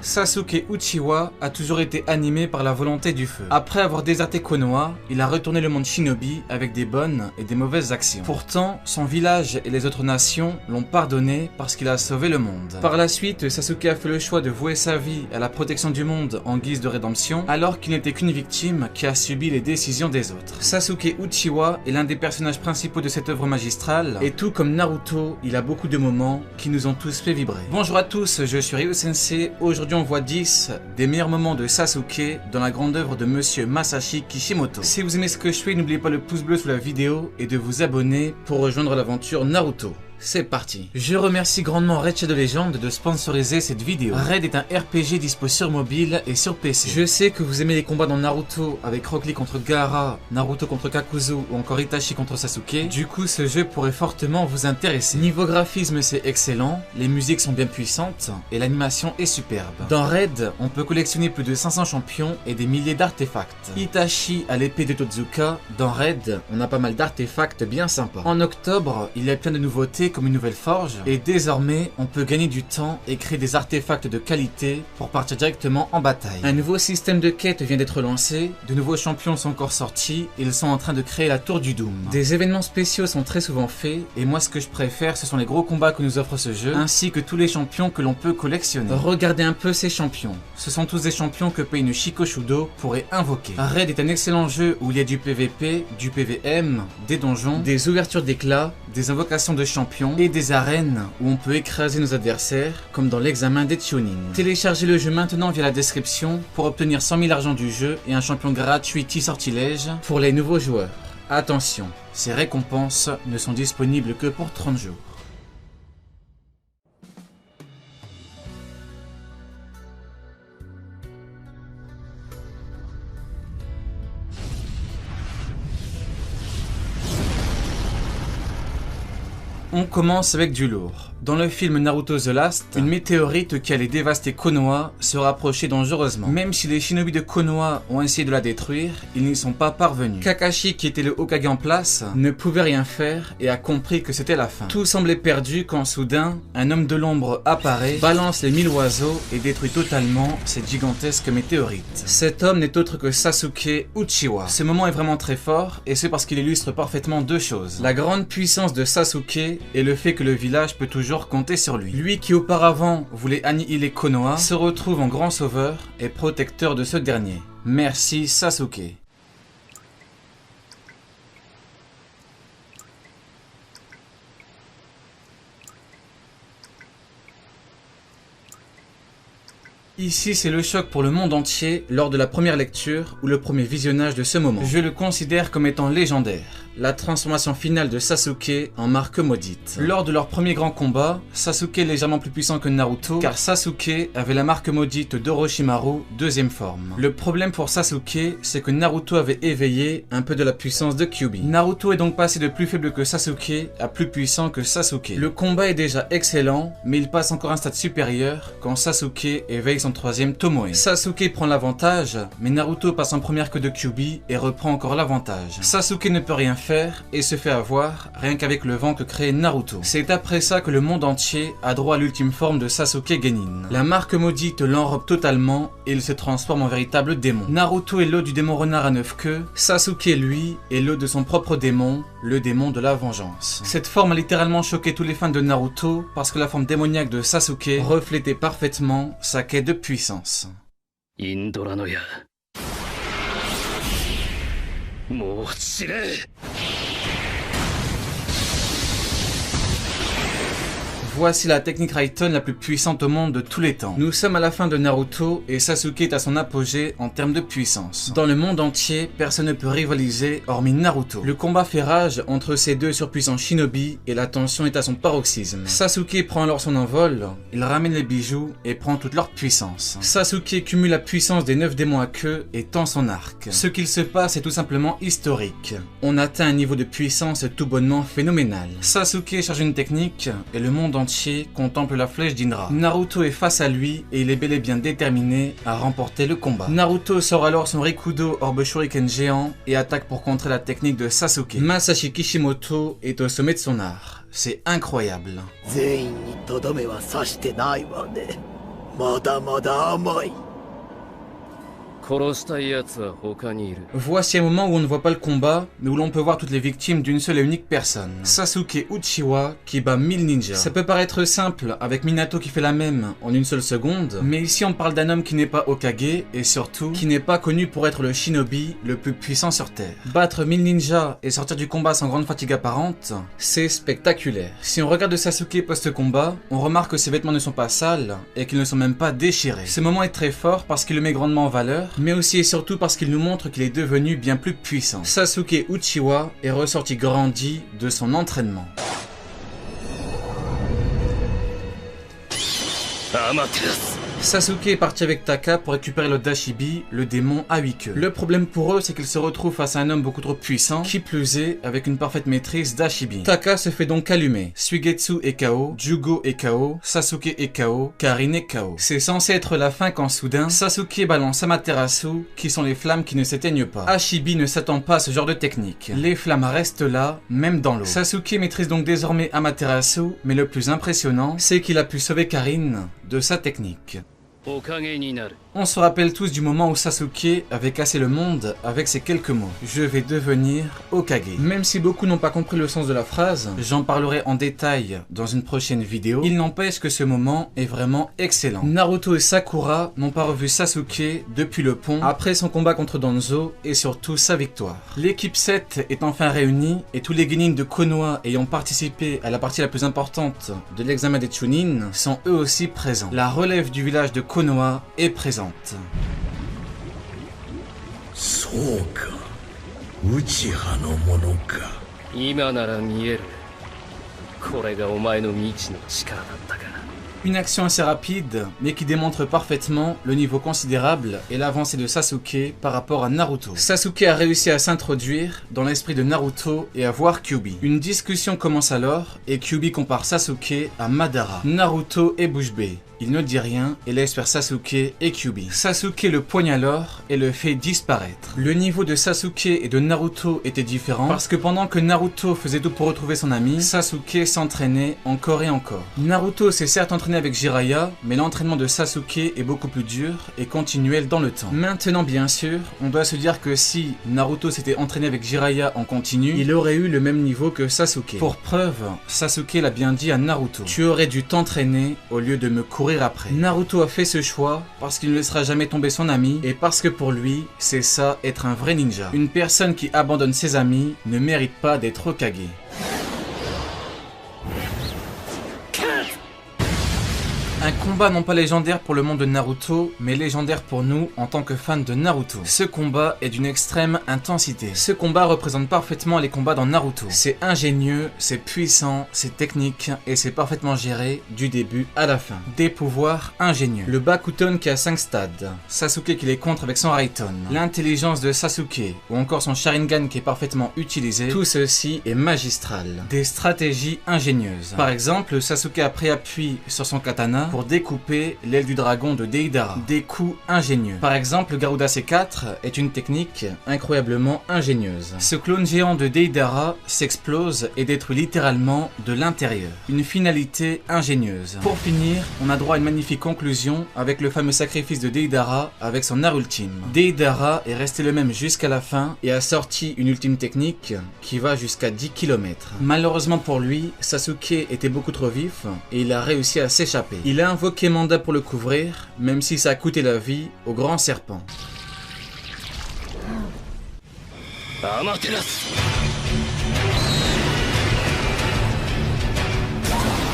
Sasuke Uchiwa a toujours été animé par la volonté du feu. Après avoir déserté Konoha, il a retourné le monde shinobi avec des bonnes et des mauvaises actions. Pourtant, son village et les autres nations l'ont pardonné parce qu'il a sauvé le monde. Par la suite, Sasuke a fait le choix de vouer sa vie à la protection du monde en guise de rédemption, alors qu'il n'était qu'une victime qui a subi les décisions des autres. Sasuke Uchiwa est l'un des personnages principaux de cette œuvre magistrale, et tout comme Naruto, il a beaucoup de moments qui nous ont tous fait vibrer. Bonjour à tous, je suis Ryo Sensei. Aujourd'hui on voit 10 des meilleurs moments de Sasuke dans la grande œuvre de Monsieur Masashi Kishimoto. Si vous aimez ce que je fais, n'oubliez pas le pouce bleu sous la vidéo et de vous abonner pour rejoindre l'aventure Naruto. C'est parti. Je remercie grandement Raid Shadow Legends de sponsoriser cette vidéo. Raid est un RPG dispo sur mobile et sur PC. Je sais que vous aimez les combats dans Naruto avec Rock Lee contre Gaara, Naruto contre Kakuzu ou encore Itachi contre Sasuke. Du coup, ce jeu pourrait fortement vous intéresser. Niveau graphisme, c'est excellent, les musiques sont bien puissantes et l'animation est superbe. Dans Raid, on peut collectionner plus de 500 champions et des milliers d'artefacts. Itachi a l'épée de Totsuka. Dans Raid, on a pas mal d'artefacts bien sympas. En octobre, il y a plein de nouveautés comme une nouvelle forge, et désormais on peut gagner du temps et créer des artefacts de qualité pour partir directement en bataille. Un nouveau système de quête vient d'être lancé, de nouveaux champions sont encore sortis et ils sont en train de créer la tour du Doom. Des événements spéciaux sont très souvent faits et moi ce que je préfère ce sont les gros combats que nous offre ce jeu ainsi que tous les champions que l'on peut collectionner. Regardez un peu ces champions, ce sont tous des champions que Pain Shikoshudo pourrait invoquer. Raid est un excellent jeu où il y a du PVP, du PVM, des donjons, des ouvertures d'éclats, des invocations de champions et des arènes où on peut écraser nos adversaires comme dans l'examen des tuning. Téléchargez le jeu maintenant via la description pour obtenir 100 000 argent du jeu et un champion gratuit T-Sortilège pour les nouveaux joueurs. Attention, ces récompenses ne sont disponibles que pour 30 jours. On commence avec du lourd. Dans le film Naruto The Last, une météorite qui allait dévaster Konoha se rapprochait dangereusement. Même si les shinobi de Konoha ont essayé de la détruire, ils n'y sont pas parvenus. Kakashi, qui était le Hokage en place, ne pouvait rien faire et a compris que c'était la fin. Tout semblait perdu quand soudain, un homme de l'ombre apparaît, balance les 1000 oiseaux et détruit totalement cette gigantesque météorite. Cet homme n'est autre que Sasuke Uchiwa. Ce moment est vraiment très fort et c'est parce qu'il illustre parfaitement deux choses. La grande puissance de Sasuke et le fait que le village peut toujours compter sur lui. Lui qui auparavant voulait annihiler Konoha se retrouve en grand sauveur et protecteur de ce dernier. Merci Sasuke. Ici, c'est le choc pour le monde entier lors de la première lecture ou le premier visionnage de ce moment. Je le considère comme étant légendaire. La transformation finale de Sasuke en marque maudite. Lors de leur premier grand combat, Sasuke est légèrement plus puissant que Naruto car Sasuke avait la marque maudite d'Orochimaru, deuxième forme. Le problème pour Sasuke, c'est que Naruto avait éveillé un peu de la puissance de Kyuubi. Naruto est donc passé de plus faible que Sasuke à plus puissant que Sasuke. Le combat est déjà excellent, mais il passe encore un stade supérieur quand Sasuke éveille son troisième Tomoe. Sasuke prend l'avantage, mais Naruto passe en première queue de Kyuubi et reprend encore l'avantage. Sasuke ne peut rien faire et se fait avoir rien qu'avec le vent que crée Naruto. C'est après ça que le monde entier a droit à l'ultime forme de Sasuke Genin. La marque maudite l'enrobe totalement et il se transforme en véritable démon. Naruto est l'hôte du démon renard à 9 queues, Sasuke lui est l'hôte de son propre démon, le démon de la vengeance. Cette forme a littéralement choqué tous les fans de Naruto parce que la forme démoniaque de Sasuke reflétait parfaitement sa quête de puissance. Indoranoya. Voici la technique Raiden la plus puissante au monde de tous les temps. Nous sommes à la fin de Naruto et Sasuke est à son apogée en termes de puissance. Dans le monde entier, personne ne peut rivaliser hormis Naruto. Le combat fait rage entre ces deux surpuissants shinobi et la tension est à son paroxysme. Sasuke prend alors son envol, il ramène les bijoux et prend toute leur puissance. Sasuke cumule la puissance des 9 démons à queue et tend son arc. Ce qu'il se passe est tout simplement historique. On atteint un niveau de puissance tout bonnement phénoménal. Sasuke charge une technique et le monde entier contemple la flèche d'Indra. Naruto est face à lui et il est bel et bien déterminé à remporter le combat. Naruto sort alors son Rikudo Orbe Shuriken géant et attaque pour contrer la technique de Sasuke. Masashi Kishimoto est au sommet de son art. C'est incroyable. まだまだ甘い。 Voici un moment où on ne voit pas le combat, mais où l'on peut voir toutes les victimes d'une seule et unique personne. Sasuke Uchiwa qui bat 1000 ninjas. Ça peut paraître simple avec Minato qui fait la même en une seule seconde, mais ici on parle d'un homme qui n'est pas Hokage et surtout qui n'est pas connu pour être le shinobi le plus puissant sur Terre. Battre 1000 ninjas et sortir du combat sans grande fatigue apparente, c'est spectaculaire. Si on regarde Sasuke post-combat, on remarque que ses vêtements ne sont pas sales et qu'ils ne sont même pas déchirés. Ce moment est très fort parce qu'il le met grandement en valeur, mais aussi et surtout parce qu'il nous montre qu'il est devenu bien plus puissant. Sasuke Uchiwa est ressorti grandi de son entraînement. Sasuke est parti avec Taka pour récupérer le Dashibi, le démon à 8 queues. Le problème pour eux, c'est qu'ils se retrouvent face à un homme beaucoup trop puissant, qui plus est, avec une parfaite maîtrise d'Ashibi. Taka se fait donc allumer. Suigetsu est KO, Jugo est KO, Sasuke est KO, Karin est KO. C'est censé être la fin quand soudain, Sasuke balance Amaterasu, qui sont les flammes qui ne s'éteignent pas. Ashibi ne s'attend pas à ce genre de technique. Les flammes restent là, même dans l'eau. Sasuke maîtrise donc désormais Amaterasu, mais le plus impressionnant, c'est qu'il a pu sauver Karin de sa technique. On se rappelle tous du moment où Sasuke avait cassé le monde avec ces quelques mots. Je vais devenir Hokage. Même si beaucoup n'ont pas compris le sens de la phrase, j'en parlerai en détail dans une prochaine vidéo. Il n'empêche que ce moment est vraiment excellent. Naruto et Sakura n'ont pas revu Sasuke depuis le pont, après son combat contre Danzo et surtout sa victoire. L'équipe 7 est enfin réunie et tous les genin de Konoha ayant participé à la partie la plus importante de l'examen des Chunin sont eux aussi présents. La relève du village de Konoha est présente. そうか、内派のものか。今なら見える。これがお前の未知の力だったか。 Une action assez rapide, mais qui démontre parfaitement le niveau considérable et l'avancée de Sasuke par rapport à Naruto. Sasuke a réussi à s'introduire dans l'esprit de Naruto et à voir Kyuubi. Une discussion commence alors et Kyuubi compare Sasuke à Madara. Naruto est bouche bée. Il ne dit rien et laisse faire Sasuke et Kyuubi. Sasuke le poigne alors et le fait disparaître. Le niveau de Sasuke et de Naruto était différent parce que pendant que Naruto faisait tout pour retrouver son ami, Sasuke s'entraînait encore et encore. Naruto s'est certes entraîné avec Jiraiya, mais l'entraînement de Sasuke est beaucoup plus dur et continuel dans le temps. Maintenant bien sûr, on doit se dire que si Naruto s'était entraîné avec Jiraiya en continu, il aurait eu le même niveau que Sasuke. Pour preuve, Sasuke l'a bien dit à Naruto. Tu aurais dû t'entraîner au lieu de me courir après. Naruto a fait ce choix parce qu'il ne laissera jamais tomber son ami et parce que pour lui, c'est ça être un vrai ninja. Une personne qui abandonne ses amis ne mérite pas d'être Hokage. Un combat non pas légendaire pour le monde de Naruto, mais légendaire pour nous en tant que fans de Naruto. Ce combat est d'une extrême intensité. Ce combat représente parfaitement les combats dans Naruto. C'est ingénieux, c'est puissant, c'est technique et c'est parfaitement géré du début à la fin. Des pouvoirs ingénieux. Le Bakuton qui a 5 stades. Sasuke qui les contre avec son Raiton. L'intelligence de Sasuke ou encore son Sharingan qui est parfaitement utilisé. Tout ceci est magistral. Des stratégies ingénieuses. Par exemple, Sasuke a pris appui sur son katana pour découper l'aile du dragon de Deidara. Des coups ingénieux. Par exemple, le Garuda C4 est une technique incroyablement ingénieuse. Ce clone géant de Deidara s'explose et détruit littéralement de l'intérieur. Une finalité ingénieuse. Pour finir, on a droit à une magnifique conclusion avec le fameux sacrifice de Deidara avec son art ultime. Deidara est resté le même jusqu'à la fin et a sorti une ultime technique qui va jusqu'à 10 km. Malheureusement pour lui, Sasuke était beaucoup trop vif et il a réussi à s'échapper. Il a invoqué Manda pour le couvrir, même si ça a coûté la vie au grand serpent.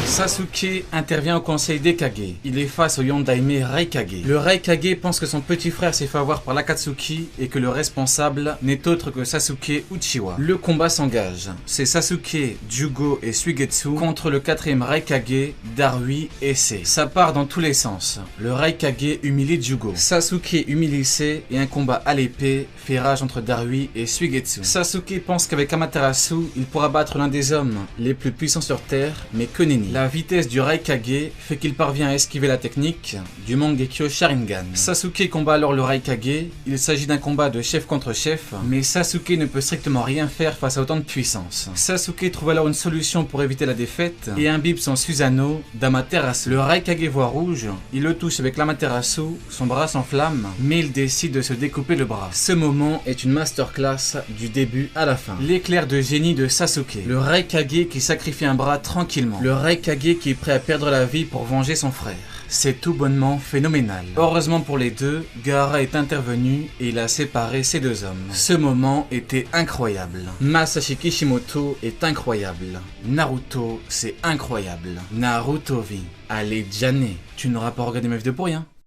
Sasuke intervient au conseil des Kage. Il est face au Yondaime Raikage. Le Raikage pense que son petit frère s'est fait avoir par l'Akatsuki et que le responsable n'est autre que Sasuke Uchiwa. Le combat s'engage. C'est Sasuke, Jugo et Suigetsu contre le 4e Raikage, Darui et C. Ça part dans tous les sens. Le Raikage humilie Jugo. Sasuke humilie C et un combat à l'épée fait rage entre Darui et Suigetsu. Sasuke pense qu'avec Amaterasu, il pourra battre l'un des hommes les plus puissants sur Terre, mais que nenni. La La vitesse du Raikage fait qu'il parvient à esquiver la technique du Mangekyo Sharingan. Sasuke combat alors le Raikage, il s'agit d'un combat de chef contre chef, mais Sasuke ne peut strictement rien faire face à autant de puissance. Sasuke trouve alors une solution pour éviter la défaite et imbibe son Susanoo d'Amaterasu. Le Raikage voit rouge, il le touche avec l'Amaterasu, son bras s'enflamme, mais il décide de se découper le bras. Ce moment est une masterclass du début à la fin. L'éclair de génie de Sasuke, le Raikage qui sacrifie un bras tranquillement, le Raikage qui est prêt à perdre la vie pour venger son frère. C'est tout bonnement phénoménal. Heureusement pour les deux, Gaara est intervenu et il a séparé ces deux hommes. Ce moment était incroyable. Masashi Kishimoto est incroyable. Naruto, c'est incroyable. Naruto vit. Allez, Jané, tu n'auras pas regardé Meuf de pour rien.